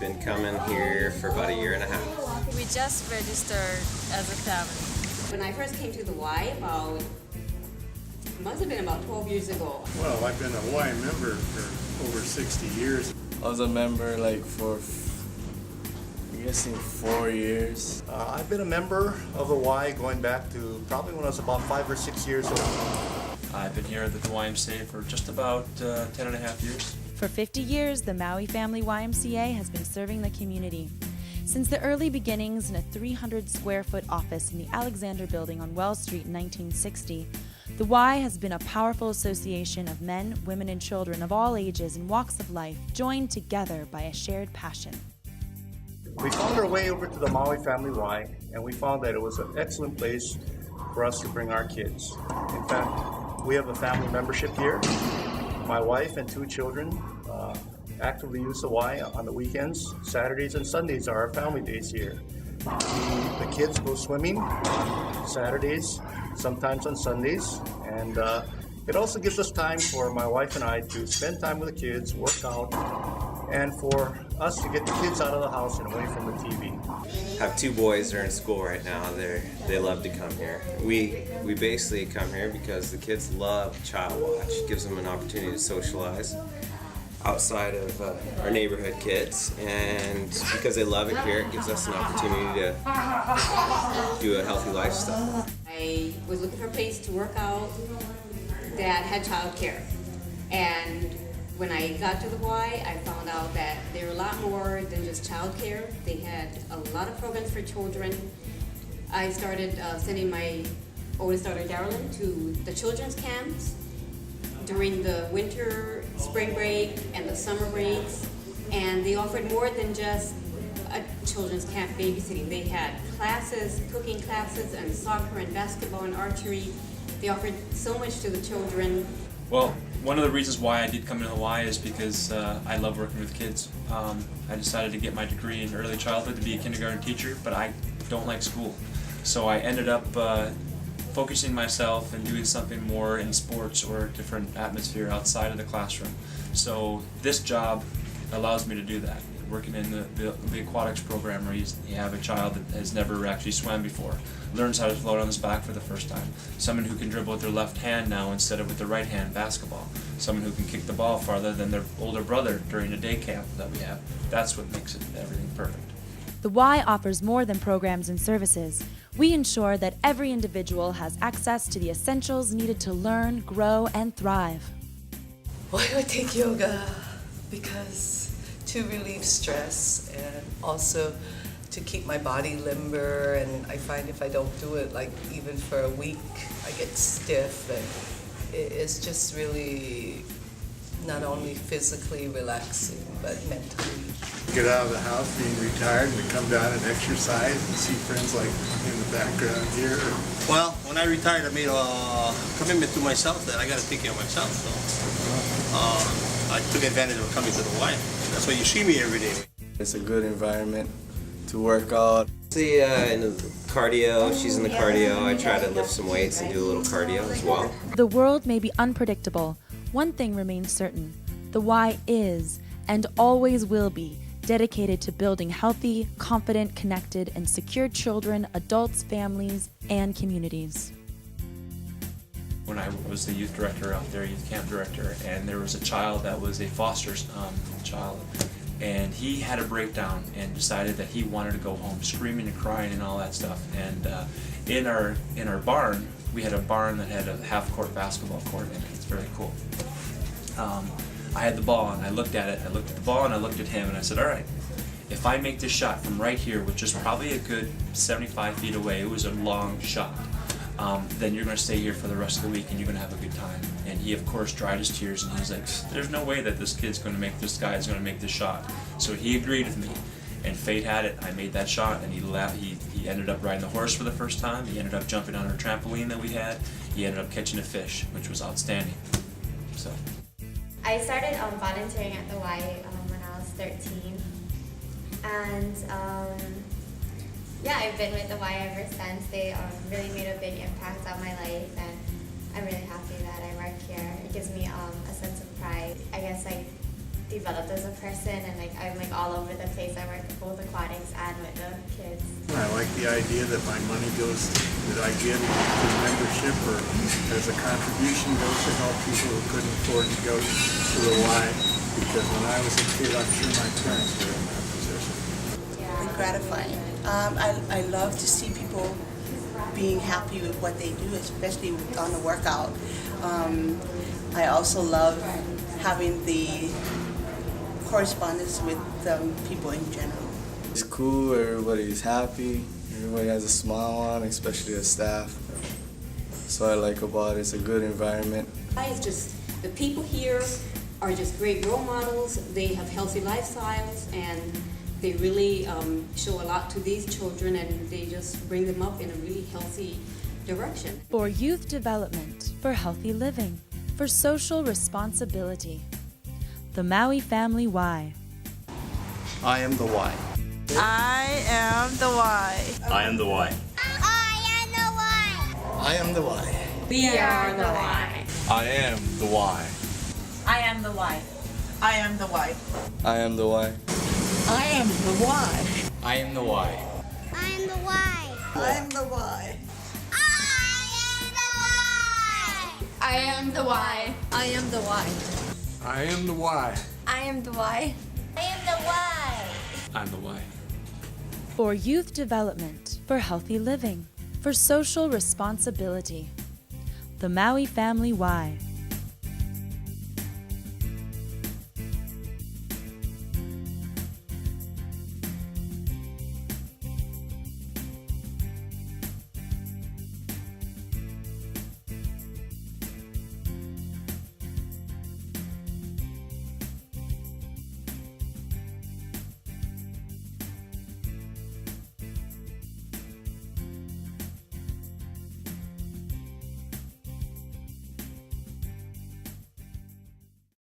Been coming here for about a year and a half. We just registered as a family. When I first came to the Y, must have been about 12 years ago. Well, I've been a Y member for over 60 years. I was a member for, I'm guessing 4 years. I've been a member of the Y going back to probably when I was about 5 or 6 years old. I've been here at the YMCA for just about 10 and a half years. For 50 years, the Maui Family YMCA has been serving the community. Since the early beginnings in a 300-square-foot office in the Alexander Building on Wells Street in 1960, the Y has been a powerful association of men, women, and children of all ages and walks of life joined together by a shared passion. We found our way over to the Maui Family Y, and we found that it was an excellent place for us to bring our kids. In fact, we have a family membership here. My wife and 2 children actively use the Y on the weekends. Saturdays and Sundays are our family days here. The kids go swimming on Saturdays, sometimes on Sundays, and it also gives us time for my wife and I to spend time with the kids, work out, and for us to get the kids out of the house and away from the TV. I have 2 boys that are in school right now. They love to come here. We basically come here because the kids love Child Watch. It gives them an opportunity to socialize outside of our neighborhood kids, and because they love it here, it gives us an opportunity to do a healthy lifestyle. I was looking for a place to work out that had childcare, and when I got to the Y, I found out that there were a lot more than just childcare. They had a lot of programs for children. I started sending my oldest daughter, Darylyn, to the children's camps during the winter, spring break, and the summer breaks. And they offered more than just a children's camp babysitting. They had classes, cooking classes, and soccer and basketball and archery. They offered so much to the children. Well, one of the reasons why I did come into the Y is because I love working with kids. I decided to get my degree in early childhood to be a kindergarten teacher, but I don't like school. So I ended up focusing myself and doing something more in sports or a different atmosphere outside of the classroom. So this job allows me to do that. Working in the aquatics program where you have a child that has never actually swam before, learns how to float on his back for the first time. Someone who can dribble with their left hand now instead of with their right hand basketball. Someone who can kick the ball farther than their older brother during a day camp that we have. That's what makes everything perfect. The Y offers more than programs and services. We ensure that every individual has access to the essentials needed to learn, grow, and thrive. Why do I take yoga? Because to relieve stress and also to keep my body limber, and I find if I don't do it, like even for a week, I get stiff, and it's just really not only physically relaxing, but mentally. Get out of the house being retired, and we come down and exercise and see friends like in the background here. Well, when I retired, I made a commitment to myself that I got to take care of myself. So I took advantage of coming to the Y. That's why you see me every day. It's a good environment to work out. See, in the cardio, she's in the cardio. I try to lift some weights and do a little cardio as well. The world may be unpredictable. One thing remains certain. The Y is, and always will be, dedicated to building healthy, confident, connected, and secure children, adults, families, and communities. When I was the youth director out there, youth camp director, and there was a child that was a foster child, and he had a breakdown and decided that he wanted to go home, screaming and crying and all that stuff. And in our barn, we had a barn that had a half-court basketball court in it. It's very cool. I had the ball and I looked at it. I looked at the ball and I looked at him and I said, all right, if I make this shot from right here, which is probably a good 75 feet away, it was a long shot, then you're going to stay here for the rest of the week and you're going to have a good time. And he, of course, dried his tears and he's like, there's no way that this guy is going to make this shot. So he agreed with me. And fate had it. I made that shot, and he ended up riding the horse for the first time. He ended up jumping on our trampoline that we had. He ended up catching a fish, which was outstanding. So I started volunteering at the Y when I was 13, and yeah, I've been with the Y ever since. They really made a big impact on my life, and I'm really happy that I work here. It gives me a sense of pride. I guess I developed as a person, and like I'm like all over the place. I work both aquatics and with the kids. I like the idea that my money goes, that I get to membership or as a contribution goes to help people who couldn't afford to go to the Y. Because when I was a kid, I'm sure my parents were in that position. And gratifying. I love to see people being happy with what they do, especially on the workout. I also love having the correspondence with people in general. It's cool, everybody's happy, everybody has a smile on, especially the staff. That's what I like about it, it's a good environment. It's just, the people here are just great role models. They have healthy lifestyles, and they really show a lot to these children, and they just bring them up in a really healthy direction. For youth development, for healthy living, for social responsibility. The Maui Family Y. I am the Y. I am the Y. I am the Y. I am the Y. We are the Y. I am the Y. I am the Y. I am the Y. I am the Y. I am the Y. I am the Y. I am the Y. I am the Y. I am the Y. I am the Y. I am the Y. I am the Y. I'm the Y. For youth development, for healthy living, for social responsibility. The Maui Family Y.